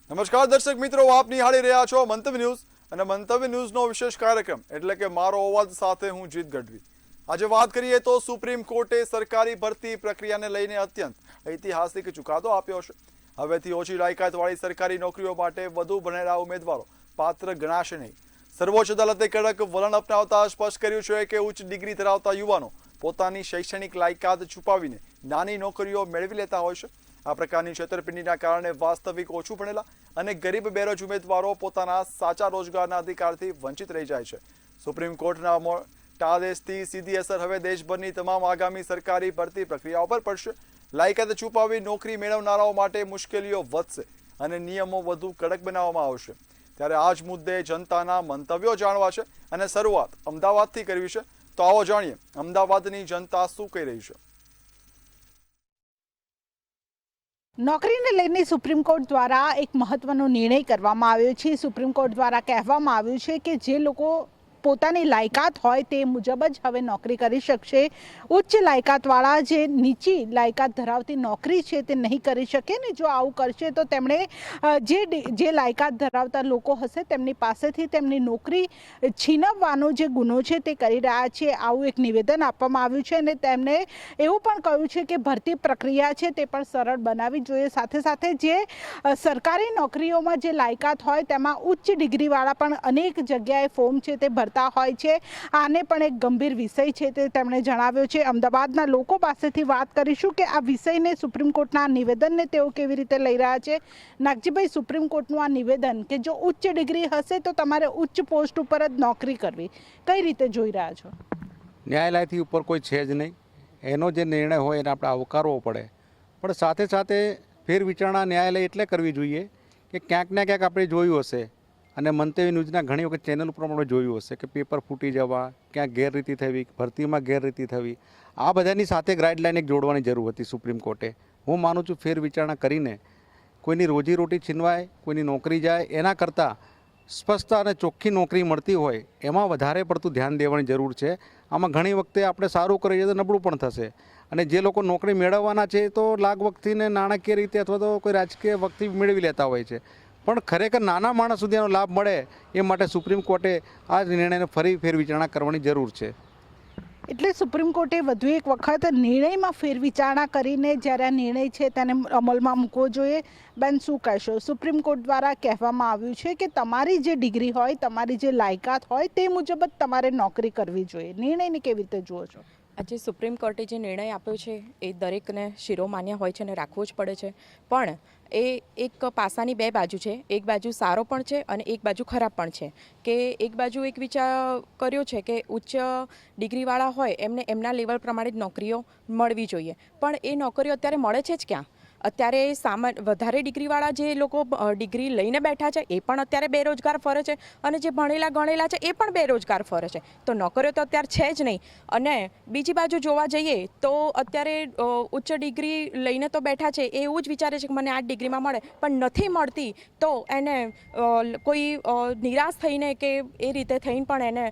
નમસ્કાર દર્શક મિત્રો, આપ નિહાળી રહ્યા છો મંતવ્ય ન્યૂઝ અને મંતવ્ય ન્યૂઝનો વિશેષ કાર્યક્રમ એટલે કે મારો અવાજ સાથે હું જીત ગઢવી। આજે વાત કરીએ તો સુપ્રીમ કોર્ટે સરકારી ભરતી પ્રક્રિયાને લઈને અત્યંત ઐતિહાસિક ચુકાદો આપ્યો છે। હવેથી ઓછી લાયકાતવાળી સરકારી નોકરીઓ માટે વધુ ભણેલા ઉમેદવારો પાત્ર ગણાશે નહીં। સર્વોચ્ચ અદાલતે કડક વલણ અપનાવતા સ્પષ્ટ કર્યું છે કે ઉચ્ચ ડિગ્રી ધરાવતા યુવાનો પોતાની શૈક્ષણિક લાયકાત છુપાવીને નાની નોકરીઓ મેળવી લેતા હોય છે। આ પ્રકારની છેતરપિંડીના કારણે વાસ્તવિક ઓછું ભણેલા અને ગરીબ બેરોજ ઉમેદવારો પોતાના સાચા રોજગારના અધિકારથી વંચિત રહી જાય છે। સુપ્રીમ કોર્ટના મોટા આદેશથી સીધી અસર હવે દેશભરની તમામ આગામી સરકારી ભરતી પ્રક્રિયાઓ પર પડશે। લાયકાત છુપાવી નોકરી મેળવનારાઓ માટે મુશ્કેલીઓ વધશે અને નિયમો વધુ કડક બનાવવામાં આવશે। ત્યારે આ જ મુદ્દે જનતાના મંતવ્યો જાણવા છે અને શરૂઆત અમદાવાદથી કરવી છે। તો આવો જાણીએ અમદાવાદની જનતા શું કહી રહી છે। નોકરીને લઈને સુપ્રીમ કોર્ટ દ્વારા એક મહત્વનો નિર્ણય કરવામાં આવ્યો છે। સુપ્રીમ કોર્ટ દ્વારા કહેવામાં આવ્યું છે કે જે લોકો પોતાની લાયકાત હોય તે મુજબ જ હવે નોકરી કરી શકશે। ઉચ્ચ લાયકાતવાળા જે નીચી લાયકાત ધરાવતી નોકરી છે તે નહીં કરી શકે ને જો આવું કરશે તો તેમણે જે લાયકાત ધરાવતા લોકો હશે તેમની પાસેથી તેમની નોકરી છીનવવાનો જે ગુનો છે તે કરી રહ્યા છે। આવું એક નિવેદન આપવામાં આવ્યું છે અને તેમણે એવું પણ કહ્યું છે કે ભરતી પ્રક્રિયા છે તે પણ સરળ બનાવવી જોઈએ। સાથે સાથે જે સરકારી નોકરીઓમાં જે લાયકાત હોય તેમાં ઉચ્ચ ડિગ્રીવાળા પણ અનેક જગ્યાએ ફોર્મ છે તે ભરતા હોય છે। આને પણ એક ગંભીર વિષય છે તે તેમણે જણાવ્યો છે। અમદાવાદના લોકો પાસેથી વાત કરીશું કે આ વિષયને સુપ્રીમ કોર્ટના નિવેદનને તેઓ કેવી રીતે લઈ રહ્યા છે। નાગજીભાઈ, સુપ્રીમ કોર્ટનું આ નિવેદન કે જો ઉચ્ચ ડિગ્રી હશે તો તમારે ઉચ્ચ પોસ્ટ ઉપર જ નોકરી કરવી, કઈ રીતે જોઈ રહ્યા છો? ન્યાયાલયથી ઉપર કોઈ છે જ નહીં। એનો જે નિર્ણય હોય એને આપણે આવકારવો પડે, પણ સાથે સાથે ફેરવિચારણા ન્યાયાલય એટલે કરવી જોઈએ કે ક્યાંક ને ક્યાંક આપણે જોયું હશે અને મંતવ્ય ન્યૂઝના ઘણી વખત ચેનલ ઉપર આપણે જોયું હશે કે પેપર ફૂટી જવા, ક્યાંક ગેરરીતિ થવી, ભરતીમાં ગેરરીતિ થવી, આ બધાની સાથે ગાઈડલાઈન એક જોડવાની જરૂર હતી સુપ્રીમ કોર્ટે। હું માનું છું ફેરવિચારણા કરીને કોઈની રોજીરોટી છીનવાય, કોઈની નોકરી જાય, એના કરતાં સ્પષ્ટ અને ચોખ્ખી નોકરી મળતી હોય એમાં વધારે પડતું ધ્યાન દેવાની જરૂર છે। આમાં ઘણી વખતે આપણે સારું કરીએ તો નબળું પણ થશે અને જે લોકો નોકરી મેળવવાના છે તો લાગવગથીને નાણાકીય રીતે અથવા તો કોઈ રાજકીય વખતથી મેળવી લેતા હોય છે, પણ ખરેખર નાના માણસ સુધી એનો લાભ મળે એ માટે સુપ્રીમ કોર્ટે આ નિર્ણયને ફરી ફેરવિચારણા કરવાની જરૂર છે। એટલે સુપ્રીમ કોર્ટે વધુ એક વખત નિર્ણયમાં ફેરવિચારણા કરીને જ્યારે આ નિર્ણય છે તેને અમલમાં મૂકવો જોઈએ। બેન, શું કહેશો? સુપ્રીમ કોર્ટ દ્વારા કહેવામાં આવ્યું છે કે તમારી જે ડિગ્રી હોય, તમારી જે લાયકાત હોય તે મુજબ જ તમારે નોકરી કરવી જોઈએ। નિર્ણયને કેવી રીતે જુઓ છો? આજે સુપ્રીમ કોર્ટે જે નિર્ણય આપ્યો છે એ દરેકને શિરોમાન્ય હોય છે અને રાખવું જ પડે છે, પણ એ એક પાસાની બે બાજુ છે। એક બાજુ સારો પણ છે અને એક બાજુ ખરાબ પણ છે કે એક બાજુ એક વિચાર કર્યો છે કે ઉચ્ચ ડિગ્રીવાળા હોય એમને એમના લેવલ પ્રમાણે જ નોકરીઓ મળવી જોઈએ, પણ એ નોકરીઓ અત્યારે મળે છે જ ક્યાં? અત્યારે વધારે ડિગ્રીવાળા જે લોકો ડિગ્રી લઈને બેઠા છે એ પણ અત્યારે બેરોજગાર ફરે છે અને જે ભણેલા ગણેલા છે એ પણ બેરોજગાર ફરે છે, તો નોકરીઓ તો અત્યારે છે જ નહીં। અને બીજી બાજુ જોવા જઈએ તો અત્યારે ઉચ્ચ ડિગ્રી લઈને તો બેઠા છે એ એવું જ વિચારે છે કે મને આ ડિગ્રીમાં મળે, પણ નથી મળતી તો એને કોઈ નિરાશ થઈને કે એ રીતે થઈને પણ એને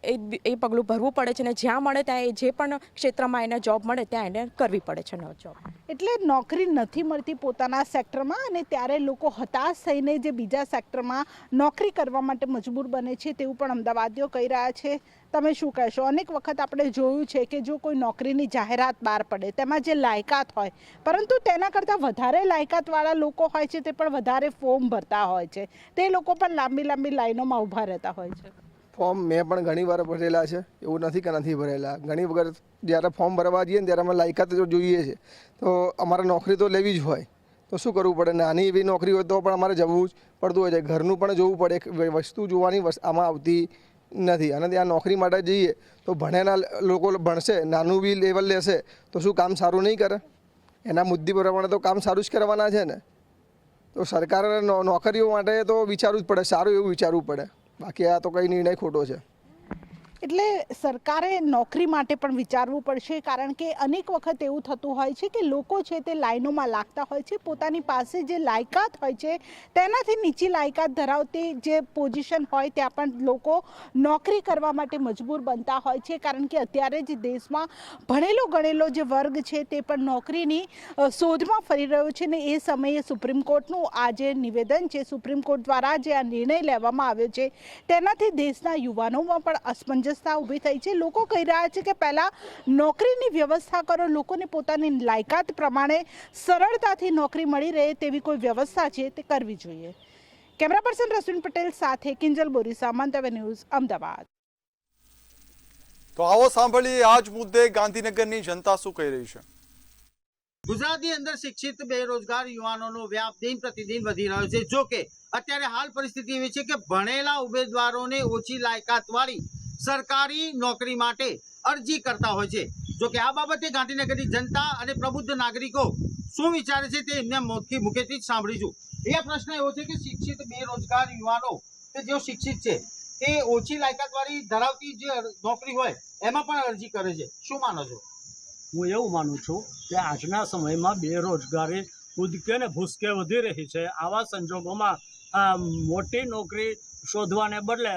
એ પગલું ભરવું પડે છે ને જ્યાં મળે ત્યાં એ જે પણ ક્ષેત્રમાં એને જોબ મળે ત્યાં એને કરવી પડે છે જોબ। એટલે નોકરી નથી મળતી પોતાના સેક્ટરમાં અને ત્યારે લોકો હતાશ થઈને જે બીજા સેક્ટરમાં નોકરી કરવા માટે મજબૂર બને છે તેવું પણ અમદાવાદીઓ કહી રહ્યા છે। તમે શું કહેશો? અનેક વખત આપણે જોયું છે કે જો કોઈ નોકરીની જાહેરાત બહાર પડે તેમાં જે લાયકાત હોય પરંતુ તેના કરતાં વધારે લાયકાતવાળા લોકો હોય છે તે પણ વધારે ફોર્મ ભરતા હોય છે, તે લોકો પણ લાંબી લાંબી લાઈનોમાં ઊભા રહેતા હોય છે। ફોર્મ મેં પણ ઘણી વાર ભરેલા છે, એવું નથી કે નથી ભરેલા। ઘણી વખત જ્યારે ફોર્મ ભરવા જઈએ ને ત્યારે અમે લાયકાત જો જોઈએ છે તો અમારે નોકરી તો લેવી જ હોય તો શું કરવું પડે? નાની એવી નોકરી હોય તો પણ અમારે જવું જ પડતું હોય છે, ઘરનું પણ જોવું પડે, વસ્તુ જોવાની આમાં આવતી નથી। અને ત્યાં નોકરી માટે જઈએ તો ભણેલા લોકો ભણશે, નાનું બી લેવલ લેશે તો શું કામ સારું નહીં કરે? એના મુદ્દે પ્રમાણે તો કામ સારું જ કરવાના છે ને। તો સરકારે નોકરીઓ માટે તો વિચારવું જ પડે, સારું એવું વિચારવું પડે, બાકી આ તો કંઈ નિર્ણય ખોટો છે। એટલે સરકારે નોકરી માટે પણ વિચારવું પડશે, કારણ કે અનેક વખત એવું થતું હોય છે કે લોકો છે તે લાઈનોમાં લાગતા હોય છે, પોતાની પાસે જે લાયકાત હોય છે તેનાથી નીચી લાયકાત ધરાવતી જે પોઝિશન હોય ત્યાં પણ લોકો નોકરી કરવા માટે મજબૂર બનતા હોય છે, કારણ કે અત્યારે જ દેશમાં ભણેલો ગણેલો જે વર્ગ છે તે પણ નોકરીની શોધમાં ફરી રહ્યો છે ને એ સમયે સુપ્રીમ કોર્ટનું આ જે નિવેદન છે, સુપ્રીમ કોર્ટ દ્વારા જે આ નિર્ણય લેવામાં આવ્યો છે તેનાથી દેશના યુવાનોમાં પણ અસમંજસતા ઊભી થઈ છે. લોકો કહી રહ્યા છે કે પહેલાં નોકરીની વ્યવસ્થા કરો, લોકોને પોતાની લાયકાત પ્રમાણે સરળતાથી નોકરી મળી રહે તેવી કોઈ વ્યવસ્થા છે તે કરવી જોઈએ. કેમેરા પર્સન રશ્મિન પટેલ સાથે કિંજલ બોરીસા, મંતવ્ય ન્યૂઝ, અમદાવાદ. તો આવો સાંભળીએ આ જ મુદ્દે ગાંધીનગરની જનતા શું કહી રહી છે. ગુજરાતની અંદર શિક્ષિત બેરોજગાર યુવાનોનો વ્યાપ દિન પ્રતિદિન વધી રહ્યો છે. જો કે અત્યારે હાલ પરિસ્થિતિ એવી છે કે ભણેલા ઉમેદવારોને ઓછી લાયકાતવાળી સરકારી નોકરી માટે અરજી કરતા હોય છે. જો કે આ બાબતે ગાંધીનગરની જનતા અને પ્રબુદ્ધ નાગરિકો શું વિચારે છે તે એમને મુખેથી જ સાંભળીશું. એ પ્રશ્ન એવો છે કે શિક્ષિત બેરોજગાર યુવાનો કે જેઓ શિક્ષિત છે તે ઓછી લાયકાતવાળી ધરાવતી જે નોકરી હોય એમાં પણ અરજી કરે છે. શું માનો છો? હું એવું માનું છું કે આજના સમયમાં બેરોજગારી કૂદકે ને ભૂસકે વધી રહી છે. આવા સંજોગોમાં મોટી નોકરી શોધવાને બદલે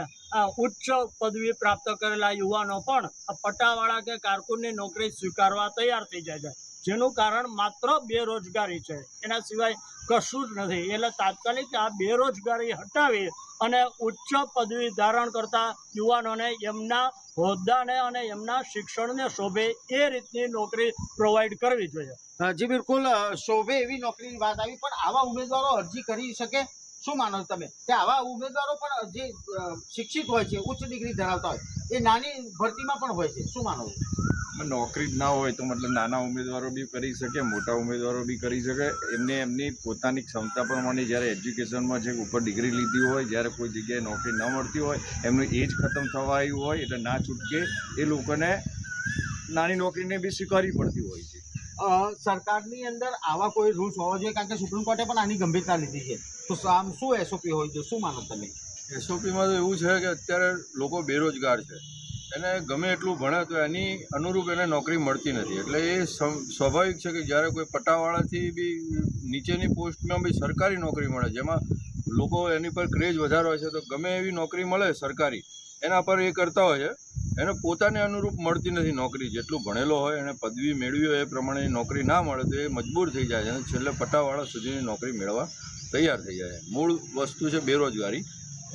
ઉચ્ચ પદવી પ્રાપ્ત કરેલા યુવાનો પણ પટ્ટાવાળા કે કારકુનની નોકરી સ્વીકારવા તૈયાર થઈ જાય છે, જેનું કારણ માત્ર બેરોજગારી છે, એના સિવાય કશું જ નથી. એટલે તાત્કાલિક આ બેરોજગારી હટાવી અને ઉચ્ચ પદવી ધારણ કરતા યુવાનોને એમના હોદ્દાને અને એમના શિક્ષણને શોભે એ રીતની નોકરી પ્રોવાઈડ કરવી જોઈએ. જી બિલકુલ, શોભે એવી નોકરીની વાત આવી, પણ આવા ઉમેદવારો અરજી કરી શકે? શું માનો છો તમે કે આવા ઉમેદવારો પણ જે શિક્ષિત હોય છે, ઉચ્ચ ડિગ્રી ધરાવતા હોય, એ નાની ભરતીમાં પણ હોય છે? શું માનો છો? નોકરી જ ના હોય તો મતલબ નાના ઉમેદવારો બી કરી શકે, મોટા ઉમેદવારો બી કરી શકે. એમની પોતાની ક્ષમતા પ્રમાણે જ્યારે એજ્યુકેશનમાં જે ઉપર ડિગ્રી લીધી હોય, જ્યારે કોઈ જગ્યાએ નોકરી ન મળતી હોય, એમનું એજ ખતમ થવા આવ્યું હોય એટલે ના છૂટકે એ લોકોને નાની નોકરીને બી સ્વીકારવી પડતી હોય છે. સરકારની અંદર આવા કોઈ રૂલ્સ હોવા જોઈએ, કારણ કે સુપ્રીમ કોર્ટે પણ આની ગંભીરતા લીધી છે. તો આમ શું એસઓપી હોય છે? શું માનો તમે? એસઓપીમાં તો એવું છે કે અત્યારે લોકો બેરોજગાર છે, એને ગમે એટલું ભણે તો એની અનુરૂપ એને નોકરી મળતી નથી. એટલે એ સ્વાભાવિક છે કે જ્યારે કોઈ પટ્ટાવાળાથી બી નીચેની પોસ્ટમાં બી સરકારી નોકરી મળે, જેમાં લોકો એની પર ક્રેઝ વધારે હોય છે, તો ગમે એવી નોકરી મળે સરકારી એના પર એ કરતા હોય છે. એને પોતાને અનુરૂપ મળતી નથી નોકરી. જેટલું ભણેલો હોય એને પદવી મેળવી હોય એ પ્રમાણે નોકરી ના મળે તો એ મજબૂર થઈ જાય છે અને છેલ્લે પટ્ટાવાળા સુધીની નોકરી મેળવવા તૈયાર થઈ જાય છે. મૂળ વસ્તુ છે બેરોજગારી,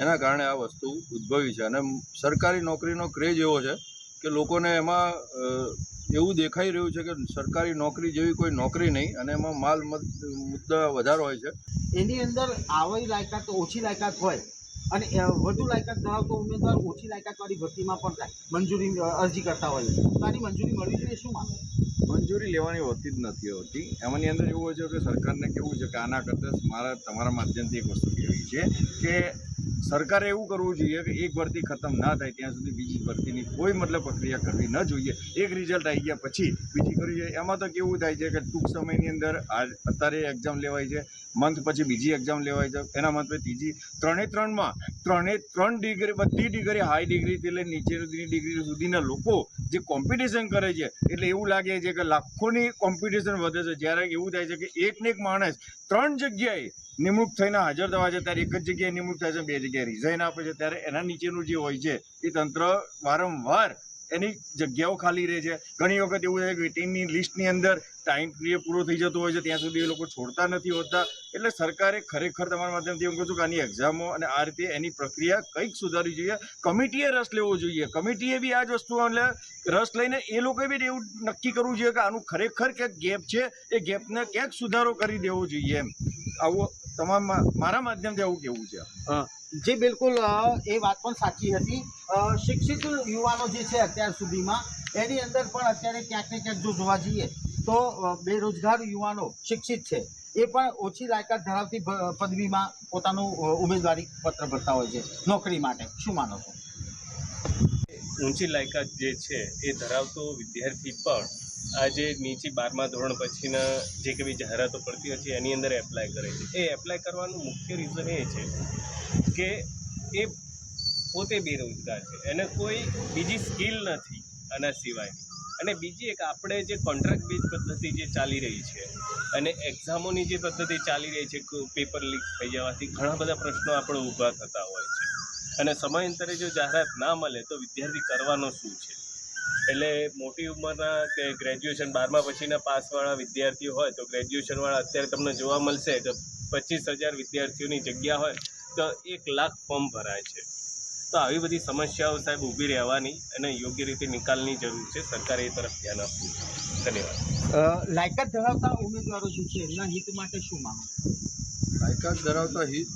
એના કારણે આ વસ્તુ ઉદ્ભવી છે. અને સરકારી નોકરીનો ક્રેઝ એવો છે કે લોકોને એમાં એવું દેખાઈ રહ્યું છે કે સરકારી નોકરી જેવી કોઈ નોકરી નહીં, અને એમાં માલ મુદ્દા વધારો હોય છે. એની અંદર આવી લાયકાત ઓછી લાયકાત હોય અને વધુ લાયકાત ધરાવતો ઉમેદવાર ઓછી લાયકાતવાળી ભરતીમાં પણ થાય, મંજૂરી અરજી કરતા હોય છે, તો આની મંજૂરી મળવી જોઈએ. શું માનો? મંજૂરી લેવાની હોતી જ નથી હોતી. એમાંની અંદર એવું હોય છે કે સરકારને કેવું છે કે આના કરતાં તમારા માધ્યમથી એક વસ્તુ કહેવી છે કે સરકારે એવું કરવું જોઈએ કે એક ભરતી ખતમ ના થાય ત્યાં સુધી બીજી ભરતીની કોઈ મતલબ પ્રક્રિયા કરવી ન જોઈએ. એક રિઝલ્ટ આવી ગયા પછી બીજી કરવી જોઈએ. એમાં તો કેવું થાય છે કે ટૂંક સમયની અંદર અત્યારે એક્ઝામ લેવાય છે, મંથ પછી બીજી એક્ઝામ લેવાય છે, એના મંથ પછી ત્રીજી, ત્રણ ડિગ્રી, બધી ડિગ્રી, હાઈ ડિગ્રીથી લઈને નીચેની ડિગ્રી સુધીના લોકો જે કોમ્પિટિશન કરે છે, એટલે એવું લાગે છે કે લાખોની કોમ્પિટિશન વધે છે. જ્યારે એવું થાય છે કે એક ને એક માણસ 3 જગ્યાએ નિમણૂક થઈને હાજર થવા છે, ત્યારે એક જ જગ્યાએ નિમણૂક થાય છે, 2 જગ્યાએ રિઝાઇન આપે છે, ત્યારે એના નીચેનું જે હોય છે એ તંત્ર વારંવાર એની જગ્યાઓ ખાલી રહે છે. ઘણી વખત એવું થાય કે વેટિંગની લિસ્ટની અંદર ટાઈમ પીરિયડ પૂરો થઈ જતો હોય છે, ત્યાં સુધી એ લોકો છોડતા નથી હોતા. એટલે સરકારે ખરેખર તમારા માધ્યમથી એવું કહું છું કે આની એક્ઝામો અને આ રીતે એની પ્રક્રિયા કંઈક સુધારવી જોઈએ. કમિટીએ રસ લેવો જોઈએ. કમિટીએ બી આ જ વસ્તુ રસ લઈને એ લોકોએ બી એવું નક્કી કરવું જોઈએ કે આનું ખરેખર ક્યાંક ગેપ છે, એ ગેપને ક્યાંક સુધારો કરી દેવો જોઈએ. એમ આવું મારા માધ્યમથી આવું કેવું છે. જી બિલકુલ, એ વાત પણ સાચી હતી. શિક્ષિત યુવાનો જે છે અત્યાર સુધીમાં, એની અંદર પણ અત્યારે ક્યાંક ને ક્યાંક જો જોવા જઈએ તો બેરોજગાર યુવાનો શિક્ષિત છે એ પણ ઓછી લાયકાત ધરાવતી પદવીમાં પોતાનું ઉમેદવારી પત્ર ભરતા હોય છે નોકરી માટે. શું માનો છો? ઊંચી લાયકાત જે છે એ ધરાવતો વિદ્યાર્થી પણ આજે નીચી 12મા ધોરણ પછીના જે કંઈ જાહેરાતો પડતી હોય છે એની અંદર એપ્લાય કરે છે. એ એપ્લાય કરવાનું મુખ્ય રીઝન એ છે કે એ પોતે બેરોજગાર છે, એને કોઈ બીજી સ્કિલ નથી આના સિવાયની. અને બીજી એક આપણે જે કોન્ટ્રાક્ટ બેઝ પદ્ધતિ જે ચાલી રહી છે અને એક્ઝામોની જે પદ્ધતિ ચાલી રહી છે, પેપર લીક થઈ જવાથી ઘણા બધા પ્રશ્નો આપણે ઊભા થતા હોય છે. અને સમયાંતરે જો જાહેરાત ના મળે તો વિદ્યાર્થી કરવાનો શું છે? એટલે મોટી ઉંમરના કે ગ્રેજ્યુએશન 12મા પછીના પાસવાળા વિદ્યાર્થીઓ હોય તો ગ્રેજ્યુએશનવાળા અત્યારે તમને જોવા મળશે કે 25,000 વિદ્યાર્થીઓની જગ્યા હોય તો 1 લાખ ફોર્મ ભરાય છે. તો આવી બધી સમસ્યાઓ સાહેબ ઊભી રહેવાની અને યોગ્ય રીતે નિકાલની જરૂર છે. સરકારે એ તરફ ધ્યાન આપવું જોઈએ. ધન્યવાદ. લાયકાત ધરાવતા ઉમેદવારો જે છે એમના હિત માટે શું માંગો? લાયકાત ધરાવતા હિત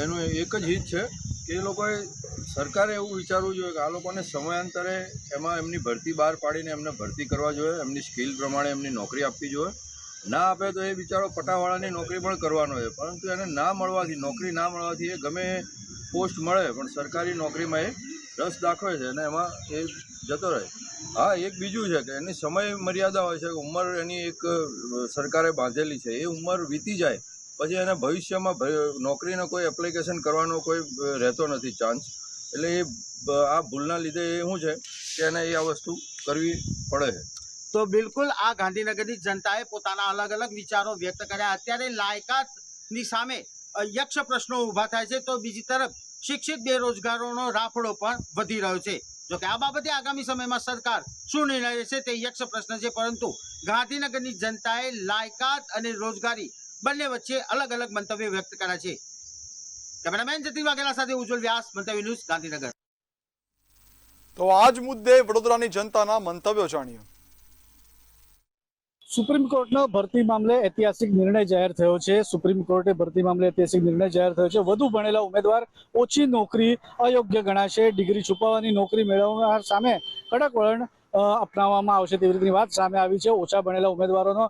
એનું એક જ હિત છે કે એ લોકોએ સરકારે એવું વિચારવું જોઈએ કે આ લોકોને સમયાંતરે એમાં એમની ભરતી બહાર પાડીને એમને ભરતી કરવા જોઈએ, એમની સ્કિલ પ્રમાણે એમની નોકરી આપવી જોઈએ. ના આપે તો એ બિચારો પટાવાળાની નોકરી પણ કરવાનો છે, પરંતુ એને નોકરી ના મળવાથી એ ગમે પોસ્ટ મળે પણ સરકારી નોકરીમાં એ રસ દાખવે છે અને એમાં એ જતો રહે. હા, એક બીજું છે કે એની સમય મર્યાદા હોય છે, ઉંમર એની એક સરકારે બાંધેલી છે. એ ઉંમર વીતી જાય પછી એને ભવિષ્યમાં નોકરીનો કોઈ એપ્લિકેશન કરવાનો કોઈ રહેતો નથી ચાન્સ. એટલે એ આ ભૂલના લીધે એ શું છે કે એને એ આ વસ્તુ કરવી પડે છે. તો બિલકુલ આ ગાંધીનગરની જનતાએ પોતાના અલગ અલગ વિચારો વ્યક્ત કર્યા. અત્યારે લાયકાતની સામે યક્ષ પ્રશ્નો ઊભા થાય છે, તો બીજી તરફ શિક્ષિત બેરોજગારોનો રાફડો પણ વધી રહ્યો છે. જોકે આ બાબતે આગામી સમયમાં સરકાર શું નિર્ણય લેશે તે યક્ષ પ્રશ્ન છે, પરંતુ ગાંધીનગરની જનતાએ લાયકાત અને રોજગારી બંને વચ્ચે અલગ અલગ મંતવ્ય વ્યક્ત કર્યા છે. કેમેરામેન જતીન વાઘેલા સાથે ઉજ્જવલ વ્યાસ, મંતવ્ય ન્યૂઝ, ગાંધીનગર. તો આ જ મુદ્દે વડોદરાની જનતાના મંતવ્યો જાણીએ. સુપ્રીમ કોર્ટનો ભરતી મામલે ઐતિહાસિક નિર્ણય જાહેર થયો છે. સુપ્રીમ કોર્ટે ભરતી મામલે ઐતિહાસિક નિર્ણય જાહેર થયો છે. વધુ ભણેલા ઉમેદવાર ઓછી નોકરી અયોગ્ય ગણાશે. ડિગ્રી છુપાવવાની નોકરી મેળવનાર સામે કડક વલણ અપનાવવામાં આવશે તેવી રીતની વાત સામે આવી છે. ઓછા ભણેલા ઉમેદવારોનો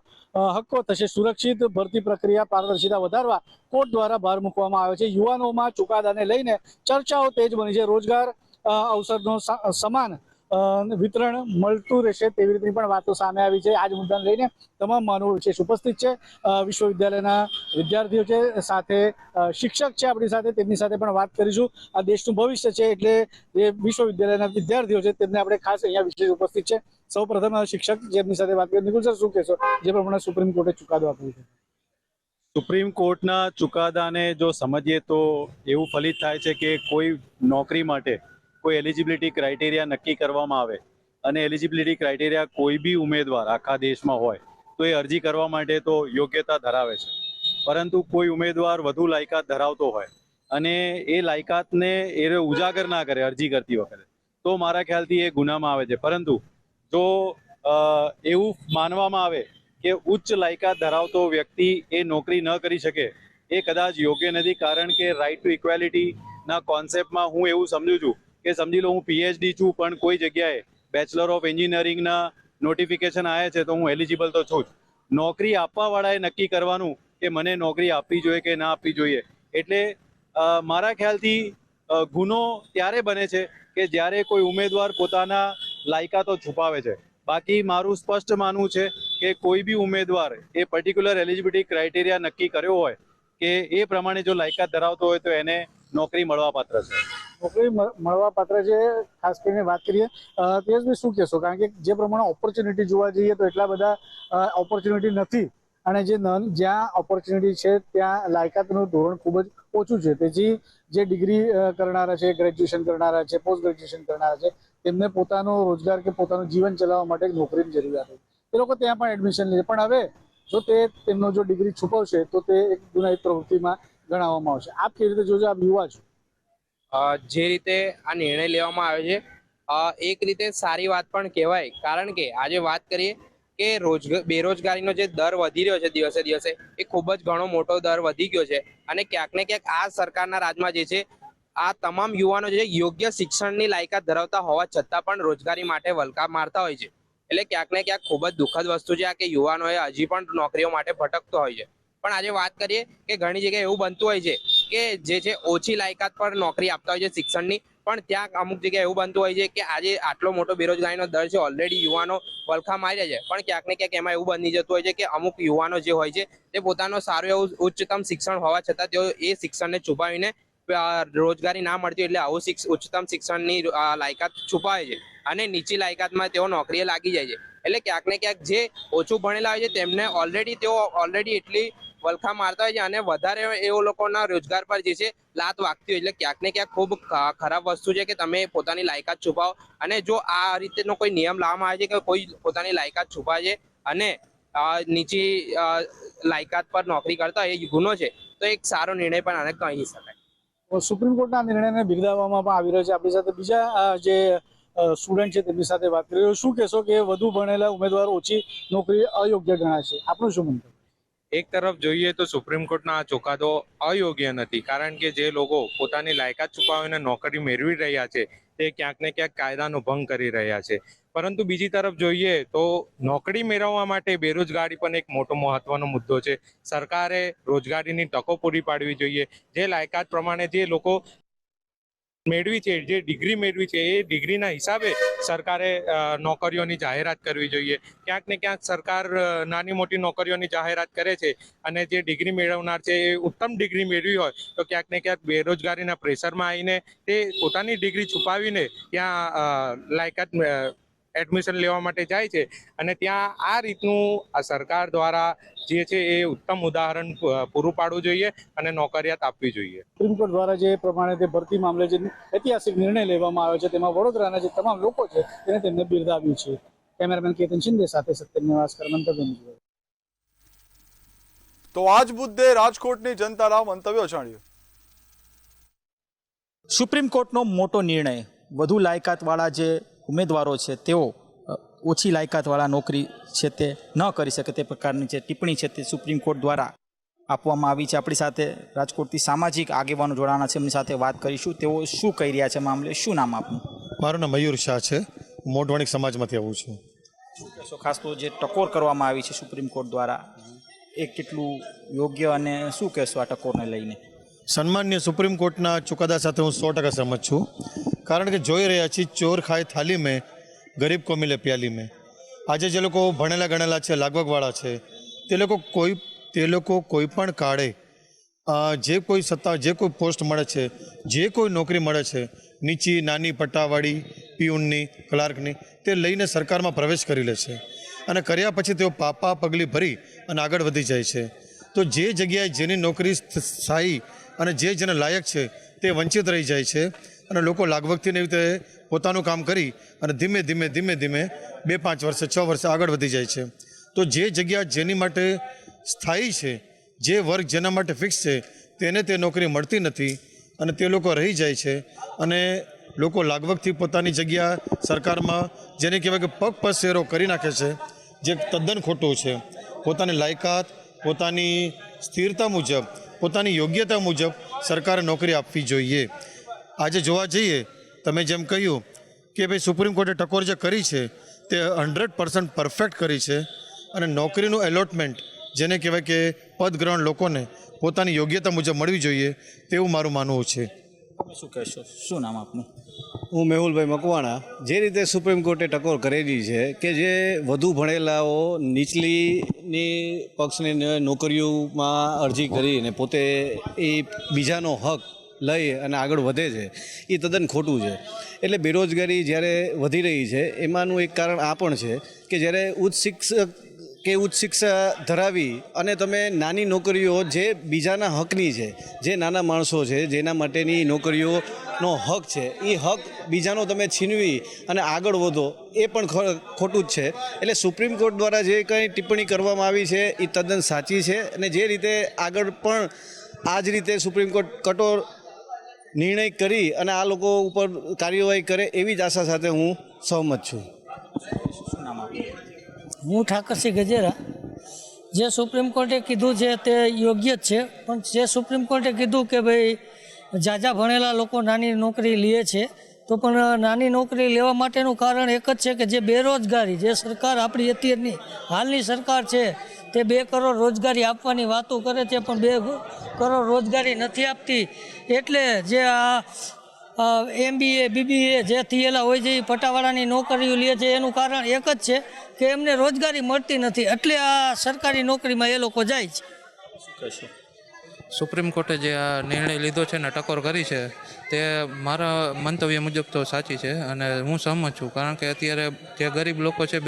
હક્કો થશે સુરક્ષિત. ભરતી પ્રક્રિયા પારદર્શિતા વધારવા કોર્ટ દ્વારા ભાર મૂકવામાં આવ્યો છે. યુવાનોમાં ચુકાદાને લઈને ચર્ચાઓ તેજ બની છે. રોજગાર અવસરનો સમાન વિતરણ મળતું રહેશે તેવી રીતની પણ વાતો સામે આવી છે. આ જ મુદ્દાને લઈને તમામ માનવો વિશેષ ઉપસ્થિત છે. વિશ્વવિદ્યાલયના વિદ્યાર્થીઓ છે, સાથે શિક્ષક છે આપણી સાથે, તેમની સાથે પણ વાત કરીશું. આ દેશનું ભવિષ્ય છે એટલે જે વિશ્વવિદ્યાલયના વિદ્યાર્થીઓ છે તેમને આપણે ખાસ અહીંયા વિશેષ ઉપસ્થિત છે. સૌ પ્રથમ શિક્ષક જેમની સાથે વાત કરી. નિકુલ સર, શું કહેશો જે પ્રમાણે સુપ્રીમ કોર્ટે ચુકાદો આપ્યો છે? સુપ્રીમ કોર્ટના ચુકાદાને જો સમજીએ તો એવું ફલિત થાય છે કે કોઈ નોકરી માટે કોઈ એલિજિબિલિટી ક્રાઇટેરિયા નક્કી કરવામાં આવે અને એલિજિબિલિટી ક્રાઇટેરિયા કોઈ બી ઉમેદવાર આખા દેશમાં હોય તો એ અરજી કરવા માટે તો યોગ્યતા ધરાવે છે. પરંતુ કોઈ ઉમેદવાર વધુ લાયકાત ધરાવતો હોય અને એ લાયકાતને એ ઉજાગર ના કરે અરજી કરતી વખતે તો મારા ખ્યાલથી એ ગુનામાં આવે છે. પરંતુ જો એવું માનવામાં આવે કે ઉચ્ચ લાયકાત ધરાવતો વ્યક્તિ એ નોકરી ન કરી શકે એ કદાચ યોગ્ય નથી. કારણ કે રાઇટ ટુ ઇક્વેલિટીના કોન્સેપ્ટમાં હું એવું સમજુ છું કે સમજી લો હું PhD છું પણ કોઈ જગ્યાએ બેચલર ઓફ એન્જિનિયરિંગના નોટિફિકેશન આવ્યા છે તો હું એલિજિબલ તો છું જ. નોકરી આપવાવાળાએ નક્કી કરવાનું કે મને નોકરી આપવી જોઈએ કે ના આપવી જોઈએ. એટલે મારા ખ્યાલથી ગુનો ત્યારે બને છે કે જ્યારે કોઈ ઉમેદવાર પોતાના લાયકાતો છુપાવે છે. બાકી મારું સ્પષ્ટ માનવું છે કે કોઈ બી ઉમેદવાર એ પર્ટિક્યુલર એલિજિબિલિટી ક્રાઇટેરિયા નક્કી કર્યો હોય કે એ પ્રમાણે જો લાયકાત ધરાવતો હોય તો એને નોકરી મળવાપાત્ર છે. નોકરી મળવાપાત્ર છે. ખાસ કરીને વાત કરીએ તેજભાઈ, શું કહેશો? કારણ કે જે પ્રમાણે ઓપોર્ચ્યુનિટી જોવા જઈએ તો એટલા બધા ઓપોર્ચ્યુનિટી નથી અને જ્યાં ઓપોર્ચ્યુનિટી છે ત્યાં લાયકાતનું ધોરણ ખૂબ જ ઓછું છે. તેથી જે ડિગ્રી કરનારા છે, ગ્રેજ્યુએશન કરનારા છે, પોસ્ટ ગ્રેજ્યુએશન કરનારા છે, તેમને પોતાનો રોજગાર કે પોતાનું જીવન ચલાવવા માટે નોકરીની જરૂરિયાત હોય. એ લોકો ત્યાં પણ એડમિશન લે છે. પણ હવે જો તેમનો જો ડિગ્રી છુપાવશે તો તે એક ગુનાહિત પ્રવૃત્તિમાં ગણાવવામાં આવશે. આપ કેવી રીતે જોજો? આપ યુવા છો. જે રીતે આ નિર્ણય લેવામાં આવ્યો છે એક રીતે સારી વાત પણ કહેવાય. કારણ કે આજે વાત કરીએ કે બેરોજગારીનો જે દર વધી રહ્યો છે દિવસે દિવસે, એ ખૂબ જ ઘણો મોટો દર વધી ગયો છે. અને ક્યાંક ને ક્યાંક આ સરકારના રાજમાં જે છે આ તમામ યુવાનો જે યોગ્ય શિક્ષણની લાયકાત ધરાવતા હોવા છતાં પણ રોજગારી માટે વલખા મારતા હોય છે. એટલે ક્યાંક ને ક્યાંક ખૂબ જ દુઃખદ વસ્તુ છે કે યુવાનોએ હજી પણ નોકરીઓ માટે ભટકતો હોય છે. પણ આજે વાત કરીએ કે ઘણી જગ્યાએ એવું બનતું હોય છે કે જે છે ઓછી લાયકાત પર નોકરી આપતા હોય છે શિક્ષણની, પણ ત્યાં અમુક જગ્યાએ એવું બનતું હોય છે કે આજે આટલો મોટો બેરોજગારીનો દર છે, ઓલરેડી યુવાનો વલખા મારી રહ્યા છે, પણ ક્યાંક ને ક્યાંક એમાં એવું બની જતું હોય છે કે અમુક યુવાનો જે હોય છે તે પોતાનો સારું એવું ઉચ્ચતમ શિક્ષણ હોવા છતાં તેઓ એ શિક્ષણને છુપાવીને રોજગારી ના મળતી એટલે આવું ઉચ્ચતમ શિક્ષણની લાયકાત છુપાવે છે અને નીચી લાયકાતમાં તેઓ નોકરીએ લાગી જાય છે. એટલે ક્યાંક ને ક્યાંક જે ઓછું ભણેલા હોય છે તેમને ઓલરેડી એટલી વલખા મારતા હોય છે અને વધારે એ લોકોના રોજગાર પર જે છે લાત વાગતી હોય. એટલે ક્યાંક ને ક્યાંક ખૂબ ખરાબ વસ્તુ છે કે તમે પોતાની લાયકાત છુપાવો, અને જો આ રીતેનો કોઈ નિયમ લાવવામાં આવે છે કે કોઈ પોતાની લાયકાત છુપાવે છે અને નીચી લાયકાત પર નોકરી કરતા એ ગુનો છે, તો એક સારો નિર્ણય પણ આને કહી શકાય. સુપ્રીમ કોર્ટના નિર્ણયને બિરદાવવામાં પણ આવી રહ્યો છે. આપણી સાથે બીજા જે સ્ટુડન્ટ છે તેમની સાથે વાત કરી. શું કહેશો કે વધુ ભણેલા ઉમેદવારો ઓછી નોકરી અયોગ્ય ગણાય છે, આપણું શું મંતવ્ય? એક તરફ જોઈએ તો સુપ્રીમ કોર્ટના આ ચુકાદો અયોગ્ય નથી, કારણ કે જે લોકો પોતાની લાયકાત છુપાવીને નોકરી મેળવી રહ્યા છે તે ક્યાંક ને ક્યાંક કાયદાનો ભંગ કરી રહ્યા છે. પરંતુ બીજી તરફ જોઈએ તો નોકરી મેળવવા માટે બેરોજગારી પણ એક મોટો મહત્વનો મુદ્દો છે. સરકારે રોજગારીની તકો પૂરી પાડવી જોઈએ. જે લાયકાત પ્રમાણે જે લોકો મેળવી છે, જે ડિગ્રી મેળવી છે, એ ડિગ્રીના હિસાબે સરકારે નોકરીઓની જાહેરાત કરવી જોઈએ. ક્યાંક ને ક્યાંક સરકાર નાની મોટી નોકરીઓની જાહેરાત કરે છે અને જે ડિગ્રી મેળવનાર છે એ ઉત્તમ ડિગ્રી મેળવી હોય તો ક્યાંક ને ક્યાંક બેરોજગારીના પ્રેશરમાં આવીને તે પોતાની ડિગ્રી છુપાવીને ત્યાં લાયકાત એડમિશન લેવા માટે જાય છે અને ત્યાં આ રીતનું આ સરકાર દ્વારા જે છે એ ઉત્તમ ઉદાહરણ પૂરું પાડવું જોઈએ અને નોકરિયાત આપવી જોઈએ. સુપ્રીમ કોર્ટ દ્વારા જે પ્રમાણે તે ભરતી મામલે જે ઐતિહાસિક નિર્ણય લેવામાં આવ્યો છે તેમાં વડોદરાના જે તમામ લોકો છે તેને તેમને બિરદાવ્યું છે. કેમેરામેન કેતન શિંદે સાથે સત્યમ નિવાસકર મંતવ્ય. તો આ જ મુદ્દે રાજકોટની જનતાના મંતવ્યો જાણ્યું. સુપ્રીમ કોર્ટનો મોટો નિર્ણય, વધુ લાયકાતવાળા જે ઉમેદવારો છે તેઓ ઓછી લાયકાતવાળા નોકરી છે તે ન કરી શકે તે પ્રકારની જે ટિપ્પણી છે તે સુપ્રીમ કોર્ટ દ્વારા આપવામાં આવી છે. આપણી સાથે રાજકોટથી સામાજિક આગેવાનો જોડાણા છે, એમની સાથે વાત કરીશું. તેઓ શું કહી રહ્યા છે મામલે. શું નામ આપનું? મારું નામ મયુર શાહ છે. મોટવાણી સમાજમાંથી આવું છું. શું કહેશો ખાસ તો જે ટકોર કરવામાં આવી છે સુપ્રીમ કોર્ટ દ્વારા એ કેટલું યોગ્ય અને શું કહેશો આ ટકોરને લઈને? સન્માનીય સુપ્રીમ કોર્ટના ચુકાદા સાથે હું 100% સહમત છું. કારણ કે જોઈ રહ્યા છીએ ચોર ખાય થાલી મેં, ગરીબ કો મિલે પ્યાલી મેં. આજે જે લોકો ભણેલા ગણેલા છે, લાગવગવાળા છે, તે લોકો કોઈ પણ કાળે જે કોઈ સત્તા, જે કોઈ પોસ્ટ મળે છે, જે કોઈ નોકરી મળે છે, નીચી નાની પટ્ટાવાળી, પીઉનની, ક્લાર્કની, તે લઈને સરકારમાં પ્રવેશ કરી લે છે અને કર્યા પછી તેઓ પાપા પગલી ભરી અને આગળ વધી જાય છે. તો જે જગ્યાએ જેની નોકરી સ્થાયી અને જેને લાયક છે તે વંચિત રહી જાય છે અને લોકો લાગવગથી એવી રીતે પોતાનું કામ કરી અને ધીમે ધીમે 2-5 વર્ષે 6 વર્ષે આગળ વધી જાય છે. તો જે જગ્યા જેની માટે સ્થાયી છે, જે વર્ગ જેના માટે ફિક્સ છે, તેને તે નોકરી મળતી નથી અને તે લોકો રહી જાય છે અને લોકો લાગવગથી પોતાની જગ્યા સરકારમાં જેને કહેવાય કે પગ પસેરો કરી નાખે છે, જે તદ્દન ખોટું છે. પોતાની લાયકાત, પોતાની સ્થિરતા મુજબ, પોતાની યોગ્યતા મુજબ સરકારે નોકરી આપવી જોઈએ. આજે જોવા જઈએ, તમે જેમ કહ્યું કે ભાઈ સુપ્રીમ કોર્ટે ટકોર જે કરી છે તે 100% પરફેક્ટ કરી છે અને નોકરીનું એલોટમેન્ટ જેને કહેવાય કે પદગ્રહણ લોકોને પોતાની યોગ્યતા મુજબ મળવી જોઈએ તેવું મારું માનવું છે. શું કહેશો? શું નામ આપનું? હું મેહુલભાઈ મકવાણા. જે રીતે સુપ્રીમ કોર્ટે ટકોર કરેલી છે કે જે વધુ ભણેલાઓ નીચલીની પક્ષની નોકરીઓમાં અરજી કરીને પોતે એ બીજાનો હક લઈ અને આગળ વધે છે, એ તદ્દન ખોટું છે. એટલે બેરોજગારી જ્યારે વધી રહી છે એમાંનું એક કારણ આ પણ છે કે જ્યારે ઉચ્ચ શિક્ષા ધરાવી અને તમે નાની નોકરીઓ જે બીજાના હકની છે, જે નાના માણસો છે જેના માટેની નોકરીઓનો હક છે, એ હક બીજાનો તમે છીનવી અને આગળ વધો, એ પણ ખોટું જ છે. એટલે સુપ્રીમ કોર્ટ દ્વારા જે કંઈ ટિપ્પણી કરવામાં આવી છે એ તદ્દન સાચી છે અને જે રીતે આગળ પણ આ જ રીતે સુપ્રીમ કોર્ટ કઠોર નિર્ણય કરી અને આ લોકો ઉપર કાર્યવાહી કરે એવી જ આશા સાથે હું સહમત છું. શું નામ આપનું? હું ઠાકરસિંહ ગજેરા. જે સુપ્રીમ કોર્ટે કીધું છે તે યોગ્ય જ છે, પણ જે સુપ્રીમ કોર્ટે કીધું કે ભાઈ ઝાઝા ભણેલા લોકો નાની નોકરી લે છે, તો પણ નાની નોકરી લેવા માટેનું કારણ એક જ છે કે જે બેરોજગારી, જે સરકાર આપણી અત્યારની હાલની સરકાર છે તે 2 કરોડ રોજગારી આપવાની વાતો કરે છે પણ 2 કરોડ રોજગારી નથી આપતી. એટલે જે આ MBA BBA જે થયેલા હોય છે એ પટાવાળાની નોકરીઓ લે છે, એનું કારણ એક જ છે કે એમને રોજગારી મળતી નથી, એટલે આ સરકારી નોકરીમાં એ લોકો જાય છે. શું કહેશો? સુપ્રીમ કોર્ટે જે આ નિર્ણય લીધો છે ને ટકોર કરી છે તે મારા મંતવ્ય મુજબ તો સાચી છે અને હું સહમત છું. કારણ કે અત્યારે જે ગરીબ લોકો છે,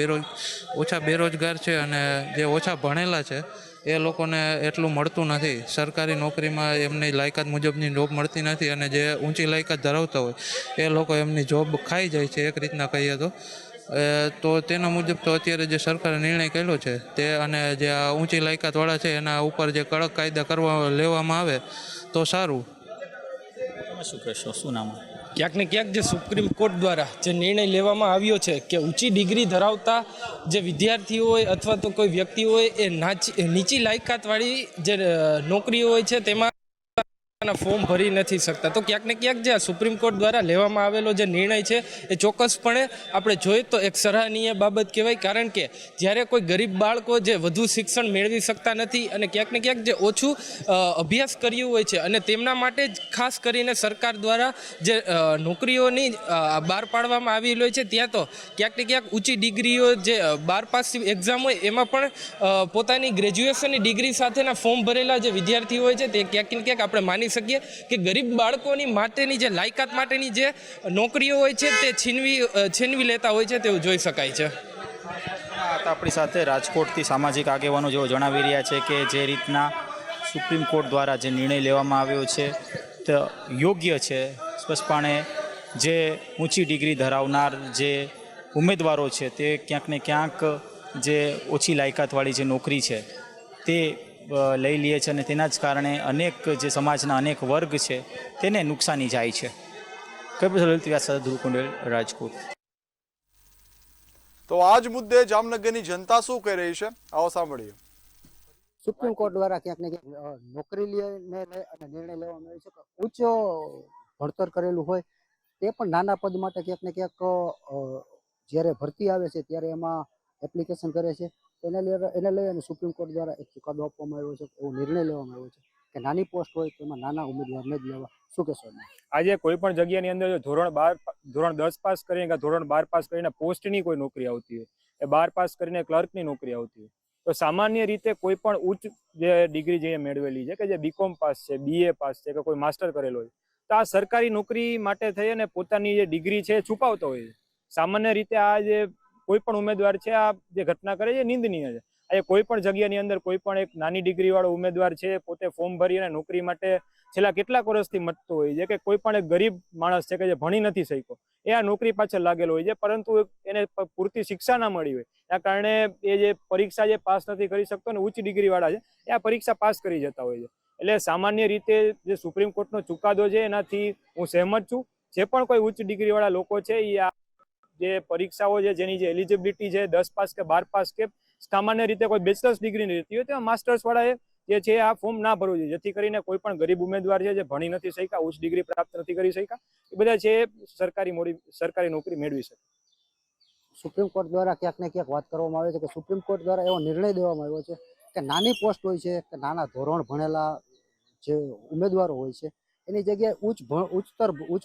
ઓછા બેરોજગાર છે અને જે ઓછા ભણેલા છે એ લોકોને એટલું મળતું નથી. સરકારી નોકરીમાં એમની લાયકાત મુજબની જોબ મળતી નથી અને જે ઊંચી લાયકાત ધરાવતા હોય એ લોકો એમની જોબ ખાઈ જાય છે એક રીતના કહીએ તો તેના મુજબ તો અત્યારે જે સરકારે નિર્ણય કર્યો છે તે અને જે આ ઊંચી લાયકાતવાળા છે એના ઉપર જે કડક કાયદા લેવામાં આવે તો સારું. શું કહેશો, શું નામ? ક્યાંક ને ક્યાંક જે સુપ્રીમ કોર્ટ દ્વારા જે નિર્ણય લેવામાં આવ્યો છે કે ઊંચી ડિગ્રી ધરાવતા જે વિદ્યાર્થીઓ હોય અથવા તો કોઈ વ્યક્તિ હોય એ નીચી લાયકાતવાળી જે નોકરીઓ હોય છે તેમાં ફોર્મ ભરી નથી શકતા. તો ક્યાંક ને ક્યાંક જે સુપ્રીમ કોર્ટ દ્વારા લેવામાં આવેલો જે નિર્ણય છે એ ચોક્કસપણે આપણે જોઈએ તો એક સરાહનીય બાબત કહેવાય. કારણ કે જ્યારે કોઈ ગરીબ બાળકો જે વધુ શિક્ષણ મેળવી શકતા નથી અને ક્યાંક ને ક્યાંક જે ઓછું અભ્યાસ કર્યું હોય છે અને તેમના માટે જ ખાસ કરીને સરકાર દ્વારા જે નોકરીઓની બહાર પાડવામાં આવેલી હોય છે, ત્યાં તો ક્યાંક ને ક્યાંક ઊંચી ડિગ્રીઓ જે 12 પાસ એક્ઝામ હોય એમાં પણ પોતાની ગ્રેજ્યુએશનની ડિગ્રી સાથેના ફોર્મ ભરેલા જે વિદ્યાર્થીઓ હોય છે તે ક્યાંક ને ક્યાંક આપણે માની શકીએ કે ગરીબ બાળકોની માટેની જે લાયકાત માટેની જે નોકરીઓ હોય છે તે છીનવી લેતા હોય છે તેવું જોઈ શકાય છે. આપણી સાથે રાજકોટથી સામાજિક આગેવાનો જેઓ જણાવી રહ્યા છે કે જે રીતના સુપ્રીમ કોર્ટ દ્વારા જે નિર્ણય લેવામાં આવ્યો છે તે યોગ્ય છે. સ્પષ્ટપણે જે ઊંચી ડિગ્રી ધરાવનાર જે ઉમેદવારો છે તે ક્યાંક ને ક્યાંક જે ઓછી લાયકાતવાળી જે નોકરી છે તે લઈ લે છે અને તેના જ કારણે અનેક જે સમાજના અનેક વર્ગ છે તેને નુકસાની જાય છે. લલિત વ્યાસ સાથે ધ્રુવ કુંડેલ, રાજકોટ. તો આ જ મુદ્દે જામનગરની જનતા શું કહી રહી છે, આવો સાંભળીએ. સુપ્રીમ કોર્ટ દ્વારા ક્યાંક ને ક્યાંક નોકરી લઈને અને નિર્ણય લેવામાં આવ્યો છે કે ઉચ્ચ ભણતર કરેલું હોય તે પણ નાના પદ માટે ક્યાંક ને ક્યાંક જ્યારે ભરતી આવે છે ત્યારે એમાં એપ્લિકેશન કરે છે. એને લઈ અને સુપ્રીમ કોર્ટ દ્વારા એક ચુકાદો આપવામાં આવ્યો છે, એવો નિર્ણય લેવામાં આવ્યો છે કે નાની પોસ્ટ હોય તેમાં નાના ઉમેદવારને જ લેવા. શું કહેશો? આજે કોઈ પણ જગ્યાની અંદર જો ધોરણ 10 પાસ કરીને કે ધોરણ 12 પાસ કરીને પોસ્ટની કોઈ નોકરી આવતી હોય, એ 12 પાસ કરીને ક્લર્કની નોકરી આવતી હોય, તો સામાન્ય રીતે કોઈ પણ ઉચ્ચ જે ડિગ્રી જે મેળવેલી છે કે જે બીકોમ પાસ છે, BA પાસ છે કે કોઈ માસ્ટર કરેલો હોય, તો આ સરકારી નોકરી માટે થઈ અને પોતાની જે ડિગ્રી છે છુપાવતો હોય છે. સામાન્ય રીતે આ જે કોઈ પણ ઉમેદવાર છે આ જે ઘટના કરે છે નિંદનીય છે. આજે કોઈ પણ જગ્યાની અંદર કોઈ પણ એક નાની ડિગ્રી વાળો ઉમેદવાર છે પોતે ફોર્મ ભરી અને નોકરી માટે છેલ્લા કેટલાક વર્ષથી મથતો હોય છે કે કોઈ પણ એક ગરીબ માણસ છે કે જે ભણી નથી શક્યો એ આ નોકરી પાછળ લાગેલો હોય છે, પરંતુ એને પૂરતી શિક્ષા ના મળી હોય એના કારણે એ જે પરીક્ષા જે પાસ નથી કરી શકતો ને ઉચ્ચ ડિગ્રી વાળા છે એ આ પરીક્ષા પાસ કરી જતા હોય છે. એટલે સામાન્ય રીતે જે સુપ્રીમ કોર્ટનો ચુકાદો છે એનાથી હું સહેમત છું. જે પણ કોઈ ઉચ્ચ ડિગ્રી વાળા લોકો છે એ આ જે પરીક્ષાઓ છે જેની જે એલિજિબિલિટી છે 10 પાસ કે 12 પાસ કે સામાન્ય રીતે કોઈ બેચલર્સ ડિગ્રીની રહેતી હોય તો માસ્ટર્સ વાળાએ જે છે આ ફોર્મ ના ભરવું જોઈએ, જેથી કરીને કોઈ પણ ગરીબ ઉમેદવાર છે જે ભણી નથી શક્યા, ઉચ્ચ ડિગ્રી પ્રાપ્ત નથી કરી શક્યા, એ બધા છે સરકારી નોકરી મેળવી શકે. સુપ્રીમ કોર્ટ દ્વારા ક્યાંક ને ક્યાંક વાત કરવામાં આવે છે કે સુપ્રીમ કોર્ટ દ્વારા એવો નિર્ણય દેવામાં આવ્યો છે કે નાની પોસ્ટ હોય છે કે નાના ધોરણ ભણેલા જે ઉમેદવારો હોય છે એની જગ્યાએ ઉચ્ચ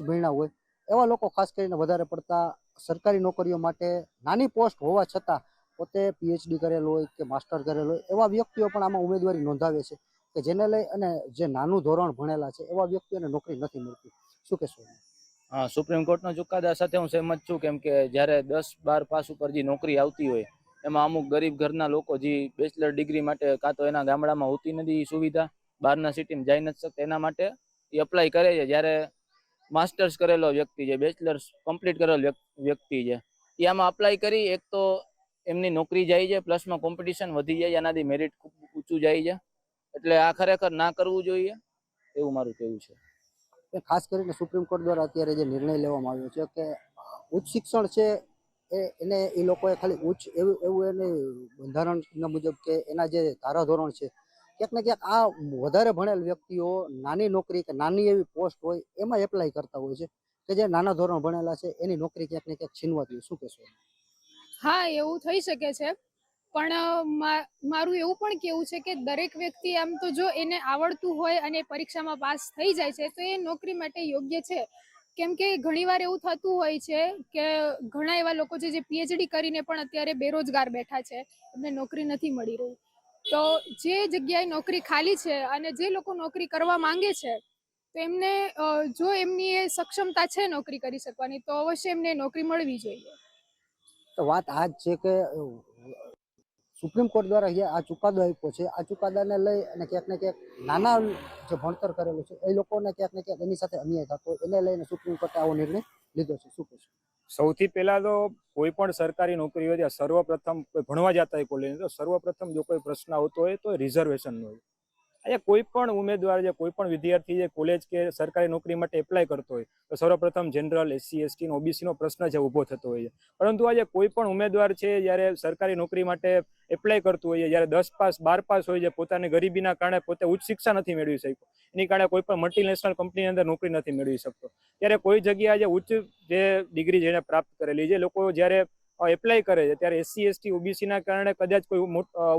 ભણ્યા હોય એવા લોકો ખાસ કરીને વધારે પડતા સરકારી નોકરીઓ માટે નાની પોસ્ટ હોવા છતાં પોતે PhD કરેલું હોય કે માસ્ટર કરેલું હોય એવા વ્યક્તિઓ પણ આમાં ઉમેદવારી નોંધાવે છે કે જેને લઈ અને જે નાનું ધોરણ ભણેલા છે એવા વ્યક્તિઓને નોકરી નથી મળતી. શું કહેશો? હા, સુપ્રીમ કોર્ટનો ચુકાદા સાથે હું સહેમત છું. કેમ કે જ્યારે 10-12 પાસ ઉપર જે નોકરી આવતી હોય એમાં અમુક ગરીબ ઘરના લોકો જે બેચલર ડિગ્રી માટે કાં તો એના ગામડામાં હોતી નથી સુવિધા, બહારના સિટીમાં જઈ નથી શકતા, એના માટે એ અપ્લાય કરે છે. જ્યારે માસ્ટર્સ કરેલો વ્યક્તિ છે, બેચલર્સ કમ્પ્લીટ કરેલો વ્યક્તિ છે, એ આમાં અપ્લાય કરી એક તો એમની નોકરી જાય છે, પ્લસમાં કોમ્પિટિશન વધી જાય, એનાથી મેરિટ ખૂબ ઊંચું જાય છે. એટલે આ ખરેખર ના કરવું જોઈએ એવું મારું કહેવું છે. ખાસ કરીને સુપ્રીમ કોર્ટ દ્વારા અત્યારે જે નિર્ણય લેવામાં આવ્યો છે કે ઉચ્ચ શિક્ષણ છે એને એ લોકોએ ખાલી ઉચ્ચ એવું એને બંધારણ મુજબ કે એના જે ધારાધોરણ છે ક્યાંક ને ક્યાંક આ વધારે ભણેલ વ્યક્તિઓ નાની નોકરી કે નાની એવી પોસ્ટ હોય એમાં એપ્લાય કરતા હોય છે કે જે નાના ધોરણ ભણેલા છે એની નોકરી ક્યાંક ને ક્યાંક છીનવાતી હોય. શું કહેશો? હા, એવું થઈ શકે છે, પણ મારું એવું પણ કેવું છે કે દરેક વ્યક્તિ આમ તો જો એને આવડતું હોય અને પરીક્ષામાં પાસ થઈ જાય છે તો એ નોકરી માટે યોગ્ય છે. કેમ કે ઘણીવાર એવું થતું હોય છે કે ઘણા એવા લોકો છે જે PhD કરીને પણ અત્યારે બેરોજગાર બેઠા છે, એમને નોકરી નથી મળી રહી. તો જે જગ્યાએ નોકરી ખાલી છે અને જે લોકો નોકરી કરવા માંગે છે તો એમને જો એમની એ સક્ષમતા છે નોકરી કરી શકવાની તો અવશ્ય એમને નોકરી મળવી જોઈએ. તો વાત આ જ છે કે સુપ્રીમ કોર્ટ દ્વારા આ ચુકાદો આપ્યો છે. આ ચુકાદાને લઈ અને ક્યાંક ને ક્યાંક નાના જે ભણતર કરેલું છે એ લોકોને ક્યાંક ને ક્યાંક એની સાથે અન્યાય થતો એને લઈને સુપ્રીમ કોર્ટે આવો નિર્ણય લીધો છે. શું કહેશો? સૌથી પહેલા તો કોઈ પણ સરકારી નોકરી હોય ત્યાં સર્વપ્રથમ ભણવા જતા હોય કોલેજ તો સર્વપ્રથમ જો કોઈ પ્રશ્ન આવતો હોય તો રિઝર્વેશનનો હોય. આજે કોઈ પણ ઉમેદવાર જે કોઈ પણ વિદ્યાર્થી જે કોલેજ કે સરકારી નોકરી માટે એપ્લાય કરતો હોય તો સર્વપ્રથમ જનરલ, SC, ST, OBC નો પ્રશ્ન જે ઊભો થતો હોય છે. પરંતુ આજે કોઈ પણ ઉમેદવાર છે જ્યારે સરકારી નોકરી માટે એપ્લાય કરતું હોય જ્યારે 10 પાસ 12 પાસ હોય છે, પોતાની ગરીબીના કારણે પોતે ઉચ્ચ શિક્ષા નથી મેળવી શકતો, એની કારણે કોઈ પણ મલ્ટીનેશનલ કંપનીની અંદર નોકરી નથી મેળવી શકતો, ત્યારે કોઈ જગ્યાએ જે ઉચ્ચ જે ડિગ્રી જેને પ્રાપ્ત કરેલી છે લોકો જ્યારે એપ્લાય કરે છે ત્યારે SC, ST, OBC ના કારણે કદાચ કોઈ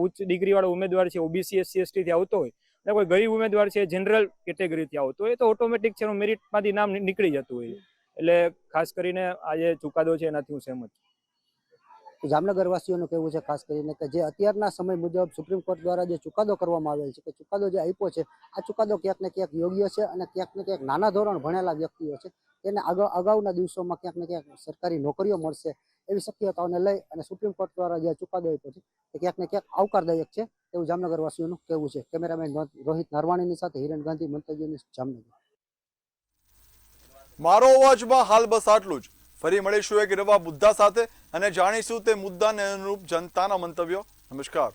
ઉચ્ચ ડિગ્રી વાળો ઉમેદવાર છે OBC, SC, ST થી આવતો હોય અને કોઈ ગરીબ ઉમેદવાર છે જનરલ કેટેગરીથી આવતો હોય તો ઓટોમેટિક છે મેરિટમાંથી નામ નીકળી જતું હોય. એટલે ખાસ કરીને આ જે ચુકાદો છે એનાથી હું સહેમત છું. જામનગર વાસીઓનું કહેવું છે ખાસ કરીને કે જે અત્યારના સમય મુજબ સુપ્રીમ કોર્ટ દ્વારા જે ચુકાદો કરવામાં આવેલ છે કે ચુકાદો જે આપ્યો છે આ ચુકાદો ક્યાંક ને ક્યાંક યોગ્ય છે અને ક્યાંક ને ક્યાંક નાના ધોરણ ભણેલા વ્યક્તિઓ છે તેને અગાઉના દિવસોમાં ક્યાંક ને ક્યાંક સરકારી નોકરીઓ મળશે એવી શક્યતાઓને લઈ અને સુપ્રીમ કોર્ટ દ્વારા જે ચુકાદો આપ્યો છે તે ક્યાંક ને ક્યાંક આવકારદાયક છે એવું જામનગર વાસીઓનું કહેવું છે. કેમેરામેન રોહિત નારવાણીની સાથે હિરેન ગાંધી, મંતવ્ય ન્યૂઝ, જામનગર. મારો અવાજમાં હાલ બસ આટલું જ. ફરી મળીશું એક નવા મુદ્દા સાથે અને જાણીશું તે મુદ્દાને અનુરૂપ જનતાના મંતવ્યો. નમસ્કાર.